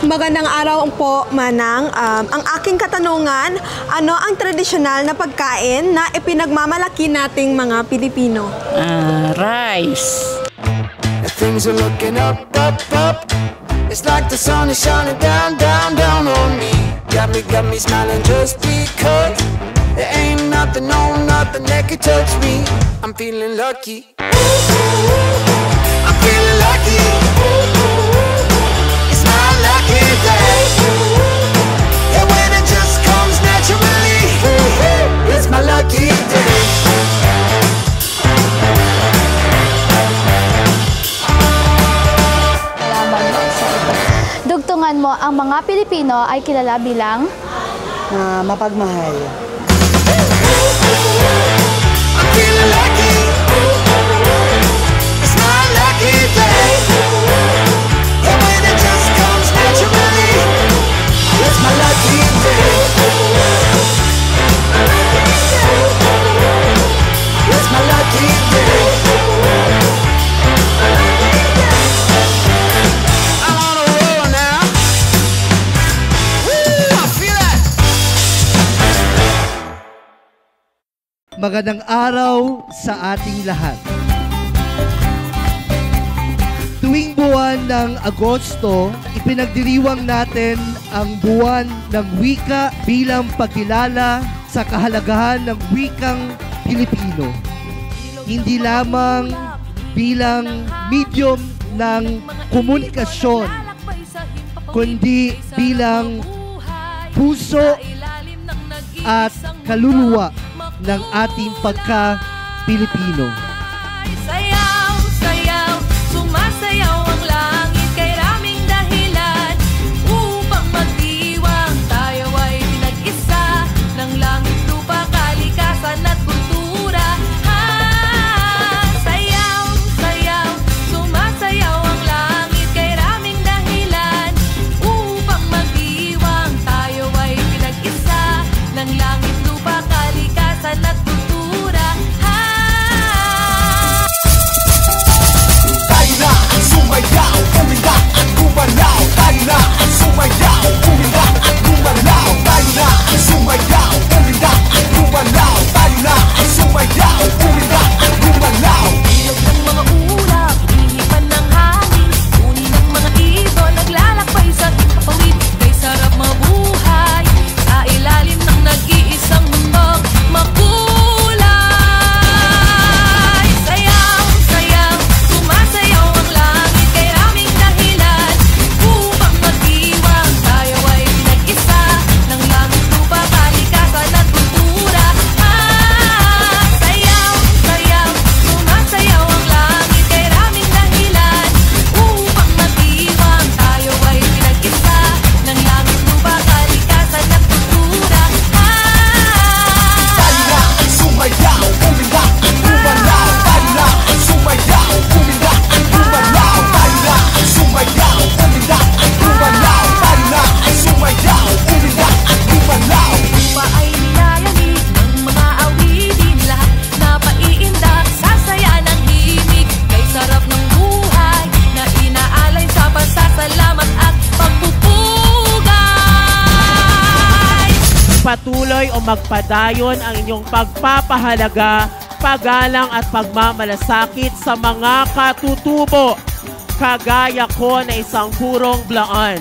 Magandang araw po, Manang. Ang aking katanungan, ano ang tradisyonal na pagkain na ipinagmamalaki nating mga Pilipino? Rice. Things are looking up, up, up. It's like the sun is shining down, down, down on me. Got me smiling just because there ain't nothing, no, nothing that can touch me. I'm feeling lucky. I'm feeling lucky. It's my lucky day. And when it just comes naturally, it's my lucky day. Dugtungan mo, ang mga Pilipino ay kilala bilang mapagmahal. I'm feeling lucky. It's my lucky day. And when it just comes naturally, it's my lucky day. It's my lucky day. I'm on a roll now. Woo, I feel that. Magandang araw sa ating lahat. Tuwing buwan ng Agosto, ipinagdiriwang natin ang buwan ng wika bilang pagkilala sa kahalagahan ng wikang Pilipino. Hindi lamang bilang medium ng komunikasyon, kundi bilang puso at kaluluwa ng ating pagka-Pilipino. Sayaw, sayaw, sumasayaw ang langit kay raming dahilan upang magdiwang tayo ay pinag-isa ng langit, lupa, kalikasan at kultura. Sayaw, sayaw, sumasayaw ang langit kay raming dahilan upang magdiwang tayo ay pinag-isa ng langit, lupa, kalikasan at kultura. Tayo na ang sumayaw, uminda at gumalaw. Tayo na ang sumayaw, uminda at gumalaw. Tayo na ang sumayaw, uminda at gumalaw. Tayo na ang sumayaw, uminda at gumalaw. Ilog ng mga ulap, hinipan ng hangin, uni ng mga ibon, naglalakbay sa ating kapawid. Kay sarap mabuhay sa ilalim ng nag-iisang mundong makulay. Sayaw, sayaw, sumasayaw ang langit kay raming dahilan upang magdiwang tayo ay pinag-isa ng langit, lupa, kalikasan at kultura. Sayaw, sayaw, sumasayaw ang langit kay raming dahilan upang magdiwang tayo ay pinag-isa ng langit, lupa, kalikasan at kultura. Tayo na ang sumayaw, uminda at gumalaw. Tayo na ang sumayaw, uminda at gumalaw. Tayo na ang sumayaw, uminda at gumalaw. Tayo na ang sumayaw, uminda at gumalaw. Lupa ay nilalamig ng mga awitin, lahat na paiindak sa saya ng himig. Kay sarap ng buhay na inaalay sa pasasalamat at pagpupugay. Patuloy o magpadayon ang inyong pagpapahalaga, paggalang at pagmamalasakit sa mga katutubo, kagaya ko na isang purong Blaan.